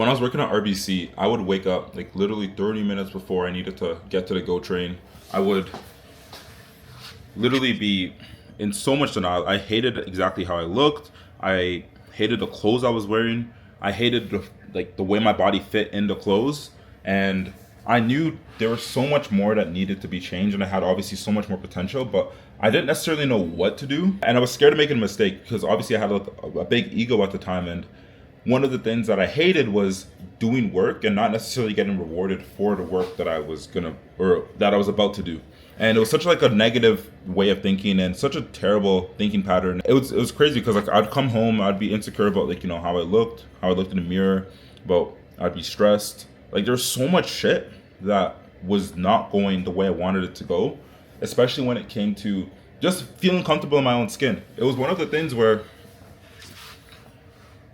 I was working at RBC, I would wake up like literally 30 minutes before I needed to get to the GO train. I would literally be in so much denial. I hated exactly how I looked. I hated the clothes I was wearing. I hated the way my body fit in the clothes. And I knew there was so much more that needed to be changed, and I had obviously so much more potential, but I didn't necessarily know what to do. And I was scared of making a mistake because obviously I had a big ego at the time, and one of the things that I hated was doing work and not necessarily getting rewarded for the work that I was about to do. And it was such like a negative way of thinking and such a terrible thinking pattern. It was crazy because like I'd come home, I'd be insecure about like, you know, how I looked in the mirror, but I'd be stressed. Like there's so much shit that was not going the way I wanted it to go, especially when it came to just feeling comfortable in my own skin. It was one of the things where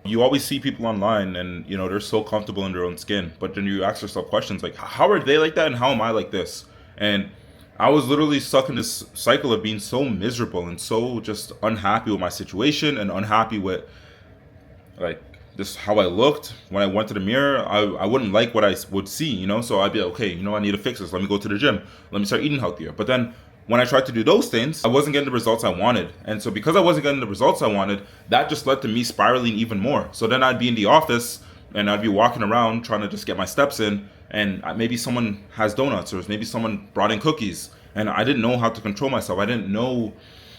you always see people online and, you know, they're so comfortable in their own skin, but then you ask yourself questions like, how are they like that and how am I like this? And I was literally stuck in this cycle of being so miserable and so just unhappy with my situation and unhappy with like just how I looked. When I went to the mirror, I wouldn't like what I would see, you know? So I'd be like, okay, you know, I need to fix this. Let me go to the gym. Let me start eating healthier. But then when I tried to do those things, I wasn't getting the results I wanted. And so because I wasn't getting the results I wanted, that just led to me spiraling even more. So then I'd be in the office and I'd be walking around trying to just get my steps in, and maybe someone has donuts or maybe someone brought in cookies, and I didn't know how to control myself. I didn't know,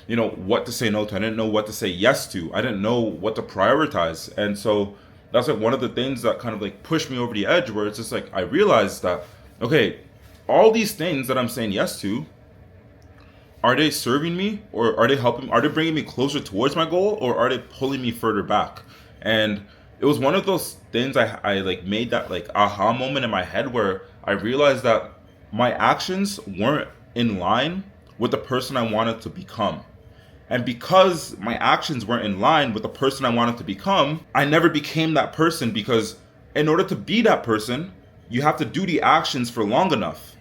you know, what to say no to. I didn't know what to say yes to. I didn't know what to prioritize. And so that's like one of the things that kind of like pushed me over the edge, where it's just like I realized that, okay, all these things that I'm saying yes to, are they serving me, or are they helping? Are they bringing me closer towards my goal, or are they pulling me further back? And it was one of those things I like made that like aha moment in my head where I realized that my actions weren't in line with the person I wanted to become. And because my actions weren't in line with the person I wanted to become, I never became that person, because in order to be that person, you have to do the actions for long enough.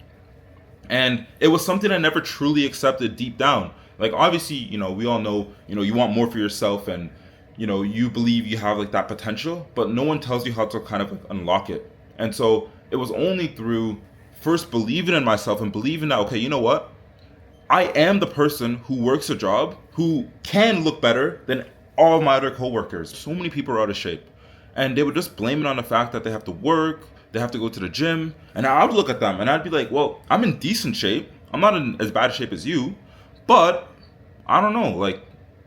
And it was something I never truly accepted deep down. Like obviously, you know, we all know, you know, you want more for yourself, and you know, you believe you have like that potential, but no one tells you how to kind of like unlock it. And so it was only through first believing in myself and believing that, okay, you know what? I am the person who works a job who can look better than all of my other coworkers. So many people are out of shape, and they would just blame it on the fact that they have to work, they have to go to the gym. And I would look at them and I'd be like, well, I'm in decent shape. I'm not in as bad shape as you, but I don't know, like,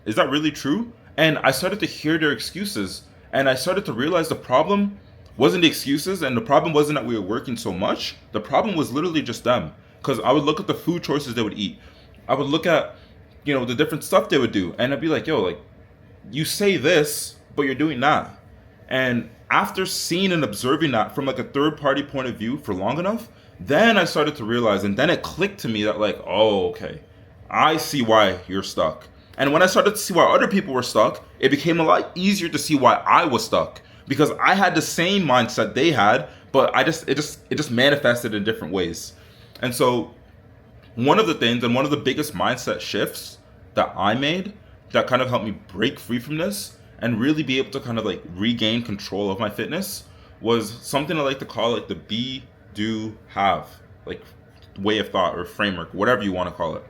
is that really true? And I started to hear their excuses, and I started to realize the problem wasn't the excuses, and the problem wasn't that we were working so much. The problem was literally just them. Because I would look at the food choices they would eat. I would look at, you know, the different stuff they would do, and I'd be like, yo, like, you say this, but you're doing that. And after seeing and observing that from like a third party point of view for long enough, then I started to realize, and then it clicked to me that like, oh, okay, I see why you're stuck. And when I started to see why other people were stuck, it became a lot easier to see why I was stuck, because I had the same mindset they had, but it just manifested in different ways. And so one of the things, and one of the biggest mindset shifts that I made that kind of helped me break free from this and really be able to kind of like regain control of my fitness was something I like to call like the be, do, have, like way of thought or framework, whatever you want to call it.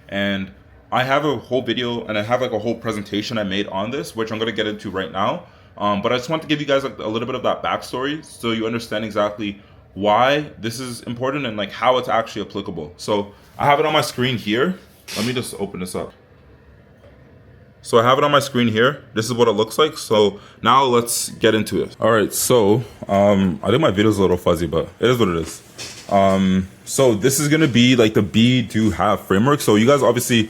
And I have a whole video and I have like a whole presentation I made on this, which I'm going to get into right now. But I just want to give you guys like a little bit of that backstory so you understand exactly why this is important and like how it's actually applicable. So I have it on my screen here. Let me just open this up. So I have it on my screen here. This is what it looks like. So now let's get into it. All right. So I think my video is a little fuzzy, but it is what it is. So this is going to be like the be, do, have framework. So you guys obviously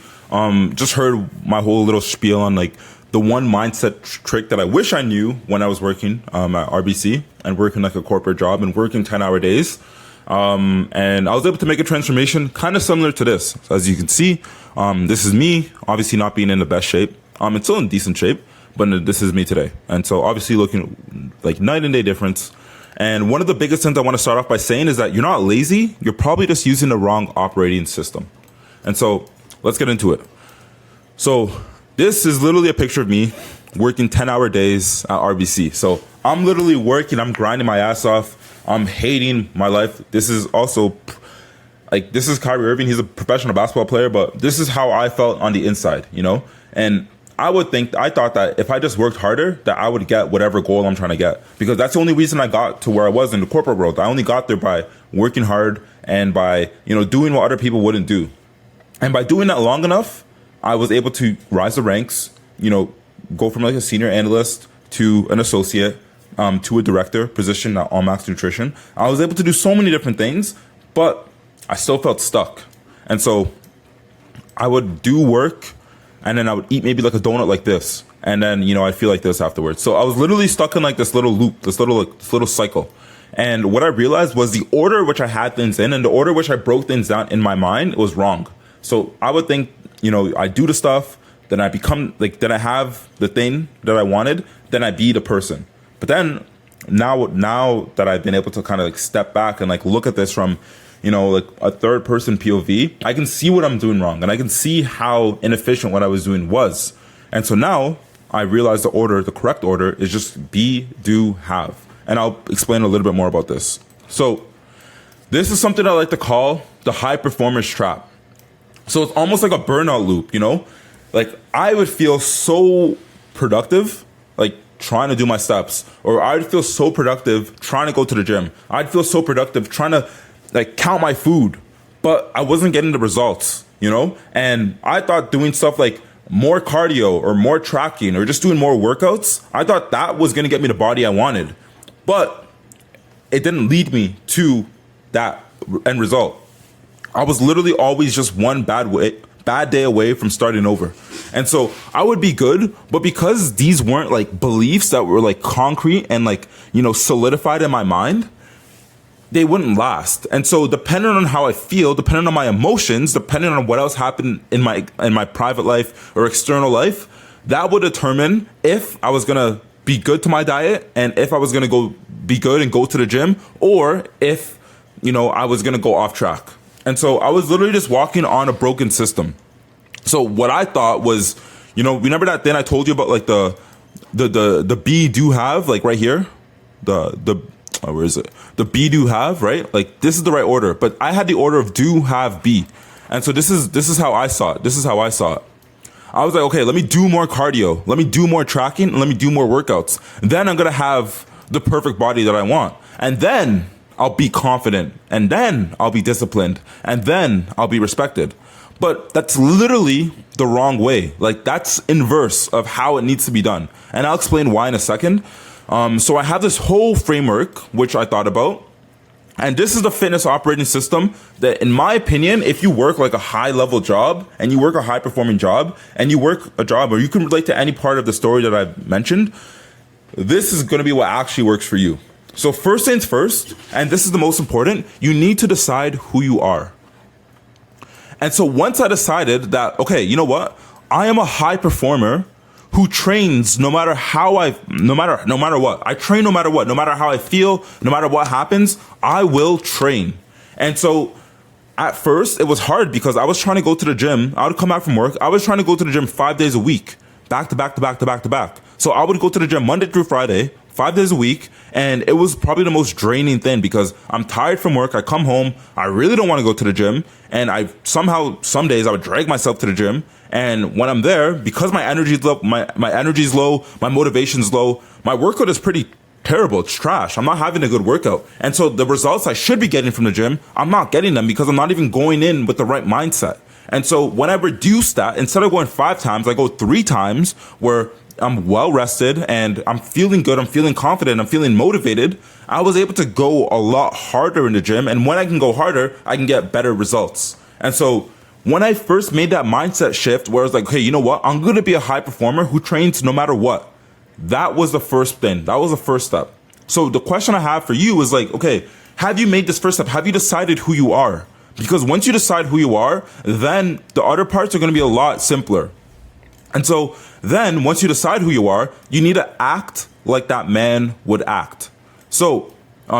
just heard my whole little spiel on like the one mindset trick that I wish I knew when I was working at RBC and working like a corporate job and working 10-hour days. And I was able to make a transformation kind of similar to this. So as you can see, this is me, obviously not being in the best shape. It's still in decent shape, but this is me today. And so obviously looking like night and day difference. And one of the biggest things I want to start off by saying is that you're not lazy. You're probably just using the wrong operating system. And so let's get into it. So this is literally a picture of me working 10-hour days at RBC. So I'm literally working, I'm grinding my ass off. I'm hating my life. This is also like, this is Kyrie Irving. He's a professional basketball player, but this is how I felt on the inside, you know? And I thought that if I just worked harder, that I would get whatever goal I'm trying to get, because that's the only reason I got to where I was in the corporate world. I only got there by working hard and by, you know, doing what other people wouldn't do. And by doing that long enough, I was able to rise the ranks, you know, go from like a senior analyst to an associate, to a director position at All Max Nutrition. I was able to do so many different things, but I still felt stuck. And so I would do work, and then I would eat maybe like a donut like this, and then, you know, I'd feel like this afterwards. So I was literally stuck in like this little loop, this little cycle. And what I realized was the order which I had things in and the order which I broke things down in my mind was wrong. So I would think, you know, I do the stuff, then I become like, then I have the thing that I wanted, then I be the person. But then now that I've been able to kind of like step back and like look at this from, you know, like a third person POV, I can see what I'm doing wrong, and I can see how inefficient what I was doing was. And so now I realize the correct order is just be, do, have. And I'll explain a little bit more about this. So this is something I like to call the high performance trap. So it's almost like a burnout loop, you know? Like I would feel so productive, like trying to do my steps, or I'd feel so productive trying to go to the gym. I'd feel so productive trying to like count my food, but I wasn't getting the results, you know? And I thought doing stuff like more cardio or more tracking or just doing more workouts, I thought that was going to get me the body I wanted, but it didn't lead me to that end result. I was literally always just one bad day away from starting over. And so I would be good, but because these weren't like beliefs that were like concrete and like, you know, solidified in my mind, they wouldn't last. And so depending on how I feel, depending on my emotions, depending on what else happened in my private life or external life, that would determine if I was going to be good to my diet and if I was going to go be good and go to the gym, or if, you know, I was going to go off track. And so I was literally just walking on a broken system. So what I thought was, you know, remember that thing I told you about, like the be, do, have, like right here, where is it? The be, do, have, right? Like this is the right order, but I had the order of do, have, be. And so this is how I saw it. This is how I saw it. I was like, okay, let me do more cardio. Let me do more tracking, and let me do more workouts. Then I'm going to have the perfect body that I want. And then I'll be confident, and then I'll be disciplined, and then I'll be respected. But that's literally the wrong way. Like that's inverse of how it needs to be done. And I'll explain why in a second. So I have this whole framework, which I thought about. And this is the fitness operating system that, in my opinion, if you work like a high level job and you work a high performing job and you work a job, or you can relate to any part of the story that I've mentioned, this is going to be what actually works for you. So first things first, and this is the most important, you need to decide who you are. And so once I decided that, okay, you know what? I am a high performer who trains no matter what. I train no matter what, no matter how I feel, no matter what happens, I will train. And so at first it was hard because I was trying to go to the gym. I would come back from work. I was trying to go to the gym 5 days a week, back to back to back to back to back. So I would go to the gym Monday through Friday, 5 days a week. And it was probably the most draining thing because I'm tired from work. I come home. I really don't want to go to the gym. And some days I would drag myself to the gym. And when I'm there, because my energy is low, my energy's low, my motivation's low, my workout is pretty terrible. It's trash. I'm not having a good workout. And so the results I should be getting from the gym, I'm not getting them because I'm not even going in with the right mindset. And so when I reduce that, instead of going 5 times, I go 3 times where I'm well rested and I'm feeling good. I'm feeling confident. I'm feeling motivated. I was able to go a lot harder in the gym. And when I can go harder, I can get better results. And so when I first made that mindset shift where I was like, hey, you know what? I'm going to be a high performer who trains no matter what. That was the first thing. That was the first step. So the question I have for you is like, okay, have you made this first step? Have you decided who you are? Because once you decide who you are, then the other parts are going to be a lot simpler. And so then once you decide who you are, you need to act like that man would act. So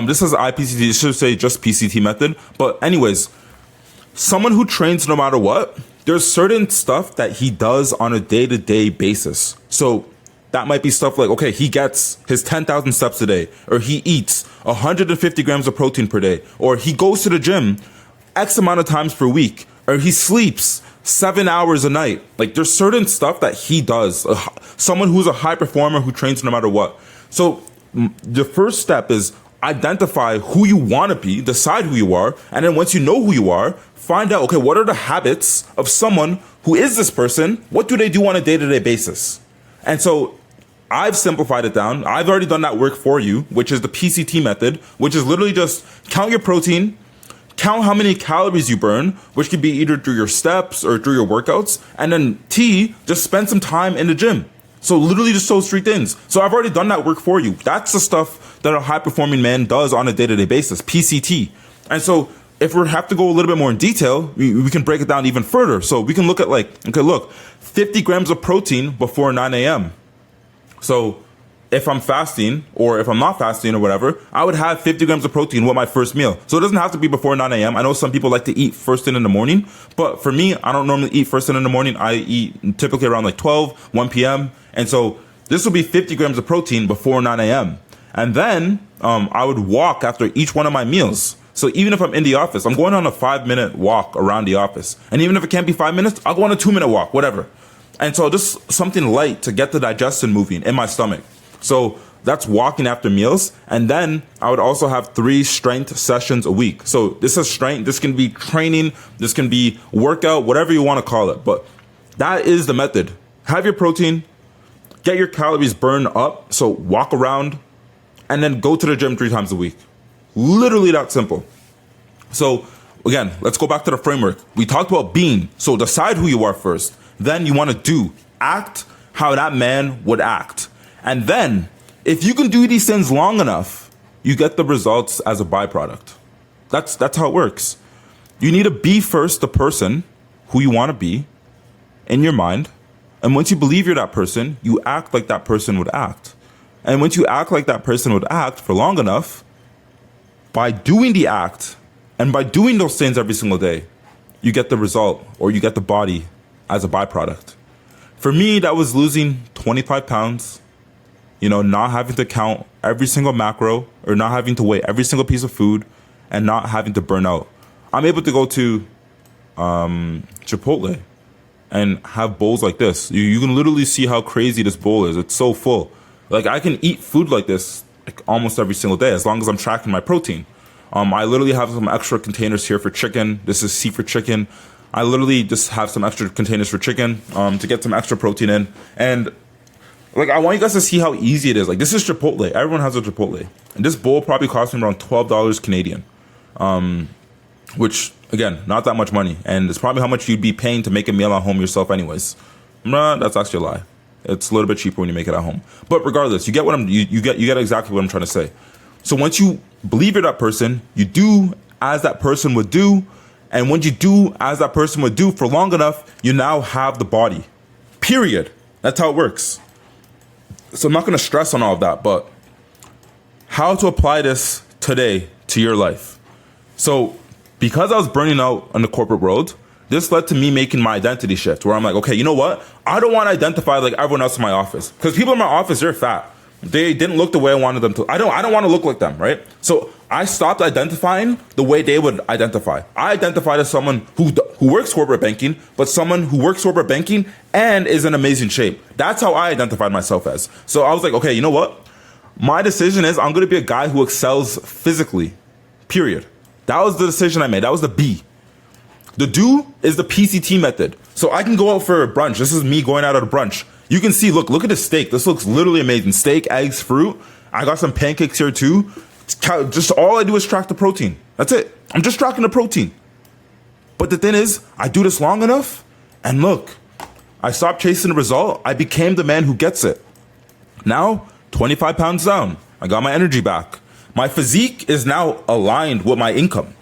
this is IPCT. It should say just PCT method. But anyways, someone who trains no matter what, there's certain stuff that he does on a day-to-day basis. So that might be stuff like, okay, he gets his 10,000 steps a day, or he eats 150 grams of protein per day, or he goes to the gym X amount of times per week, or he sleeps 7 hours a night. Like, there's certain stuff that he does. Someone who's a high performer who trains no matter what. So the first step is identify who you want to be, decide who you are, and then once you know who you are, find out, okay, what are the habits of someone who is this person? What do they do on a day-to-day basis? And so I've simplified it down. I've already done that work for you, which is the PCT method, which is literally just count your protein, count how many calories you burn, which could be either through your steps or through your workouts, and then T, just spend some time in the gym. So literally just those three things. So I've already done that work for you. That's the stuff that a high-performing man does on a day-to-day basis, PCT. And so if we have to go a little bit more in detail, we can break it down even further. So we can look at like, okay, look, 50 grams of protein before 9 a.m. So if I'm fasting or if I'm not fasting or whatever, I would have 50 grams of protein with my first meal. So it doesn't have to be before 9 a.m. I know some people like to eat first thing in the morning, but for me, I don't normally eat first thing in the morning. I eat typically around like 12, 1 p.m. And so this will be 50 grams of protein before 9 a.m. And then I would walk after each one of my meals. So even if I'm in the office, I'm going on a 5-minute walk around the office. And even if it can't be 5 minutes, I'll go on a 2-minute walk, whatever. And so just something light to get the digestion moving in my stomach. So that's walking after meals. And then I would also have 3 strength sessions a week. So this is strength. This can be training. This can be workout, whatever you want to call it. But that is the method. Have your protein, get your calories burned up. So walk around and then go to the gym 3 times a week. Literally that simple. So again, let's go back to the framework. We talked about being. So decide who you are first. Then you want to do. Act how that man would act. And then if you can do these things long enough, you get the results as a byproduct. That's how it works. You need to be first the person who you want to be in your mind. And once you believe you're that person, you act like that person would act. And once you act like that person would act for long enough, by doing the act and by doing those things every single day, you get the result or you get the body as a byproduct. For me, that was losing 25 pounds, not having to count every single macro or not having to weigh every single piece of food and not having to burn out. I'm able to go to Chipotle and have bowls like this. You can literally see how crazy this bowl is. It's so full. Like, I can eat food like this like almost every single day as long as I'm tracking my protein. I literally have some extra containers here for chicken. This is C for chicken. I literally just have some extra containers for chicken to get some extra protein in. And like, I want you guys to see how easy it is. Like, this is Chipotle. Everyone has a Chipotle. And this bowl probably cost me around $12 Canadian. Which, again, not that much money. And it's probably how much you'd be paying to make a meal at home yourself anyways. Nah, that's actually a lie. It's a little bit cheaper when you make it at home. But regardless, you get what you get exactly what I'm trying to say. So once you believe you're that person, you do as that person would do. And when you do as that person would do for long enough, you now have the body. Period. That's how it works. So I'm not going to stress on all of that, but how to apply this today to your life. So because I was burning out in the corporate world, this led to me making my identity shift where I'm like, okay, you know what? I don't want to identify like everyone else in my office because people in my office, they're fat. They didn't look the way I wanted them to. I don't want to look like them, right? So I stopped identifying the way they would identify. I identified as someone who works corporate banking, but someone who works corporate banking and is in amazing shape. That's how I identified myself as. So I was like, okay, you know what? My decision is I'm going to be a guy who excels physically, period. That was the decision I made. That was the B. The do is the PCT method. So I can go out for a brunch. This is me going out at a brunch. You can see, look at this steak. This looks literally amazing. Steak, eggs, fruit. I got some pancakes here too. Just all I do is track the protein. That's it. I'm just tracking the protein. But the thing is, I do this long enough, and look, I stopped chasing the result. I became the man who gets it. Now, 25 pounds down. I got my energy back. My physique is now aligned with my income.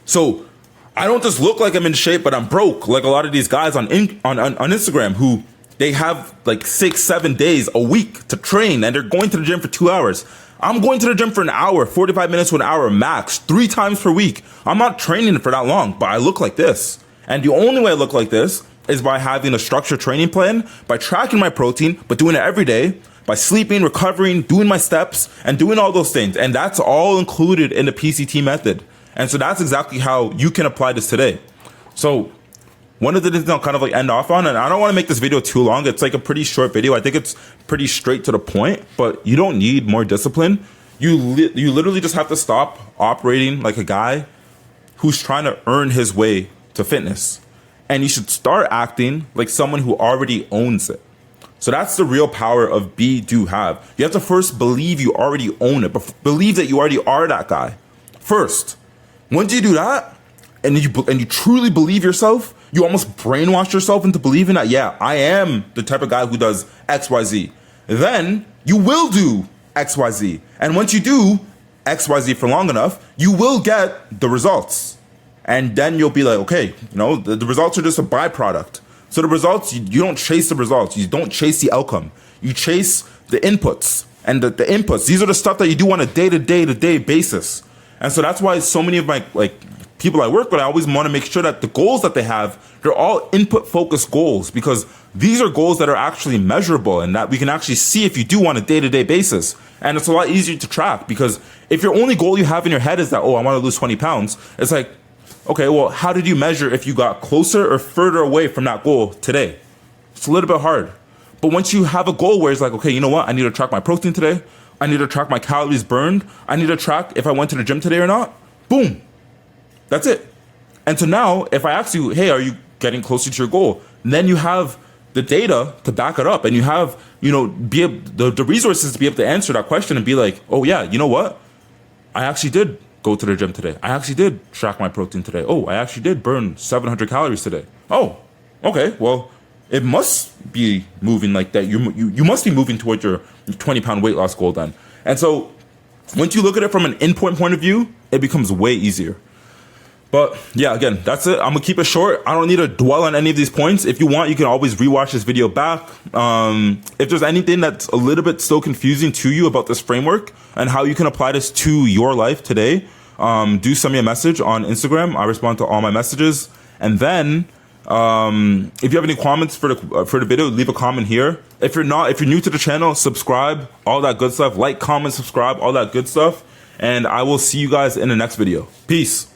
So I don't just look like I'm in shape, but I'm broke. Like a lot of these guys on Instagram who they have like 6-7 days a week to train and they're going to the gym for 2 hours. I'm going to the gym for an hour, 45 minutes to an hour max, 3 times per week. I'm not training for that long, but I look like this. And the only way I look like this is by having a structured training plan, by tracking my protein, but doing it every day, by sleeping, recovering, doing my steps, and doing all those things. And that's all included in the PCT method. And so that's exactly how you can apply this today. So one of the things I'll kind of like end off on, and I don't want to make this video too long. It's like a pretty short video. I think it's pretty straight to the point, but you don't need more discipline. You literally just have to stop operating like a guy who's trying to earn his way to fitness. And you should start acting like someone who already owns it. So that's the real power of be, do, have. You have to first believe you already own it, but believe that you already are that guy first. Once you do that, and you truly believe yourself, you almost brainwash yourself into believing that, yeah, I am the type of guy who does XYZ. Then you will do XYZ. And once you do XYZ for long enough, you will get the results. And then you'll be like, okay, you know, the results are just a byproduct. So the results, you don't chase the results. You don't chase the outcome. You chase the inputs. And the inputs, these are the stuff that you do on a day-to-day basis. And so that's why so many of my people I work with, I always want to make sure that the goals that they have, they're all input-focused goals, because these are goals that are actually measurable and that we can actually see if you do on a day-to-day basis. And it's a lot easier to track, because if your only goal you have in your head is that, oh, I want to lose 20 pounds, it's like, okay, well, how did you measure if you got closer or further away from that goal today? It's a little bit hard. But once you have a goal where it's like, okay, you know what? I need to track my protein today. I need to track my calories burned. I need to track if I went to the gym today or not. Boom. That's it. And so now, if I ask you, hey, are you getting closer to your goal? And then you have the data to back it up, and you have, you know, the resources to be able to answer that question and be like, oh yeah, you know what? I actually did go to the gym today. I actually did track my protein today. Oh, I actually did burn 700 calories today. Oh, okay. Well, it must be moving like that. You must be moving towards your 20-pound weight loss goal then. And so once you look at it from an endpoint point of view, it becomes way easier. But yeah, again, that's it. I'm gonna keep it short. I don't need to dwell on any of these points. If you want, you can always rewatch this video back. If there's anything that's a little bit still confusing to you about this framework and how you can apply this to your life today, do send me a message on Instagram. I respond to all my messages. And then if you have any comments for the video, leave a comment here. If you're new to the channel, subscribe, all that good stuff. Like, comment, subscribe, all that good stuff. And I will see you guys in the next video. Peace.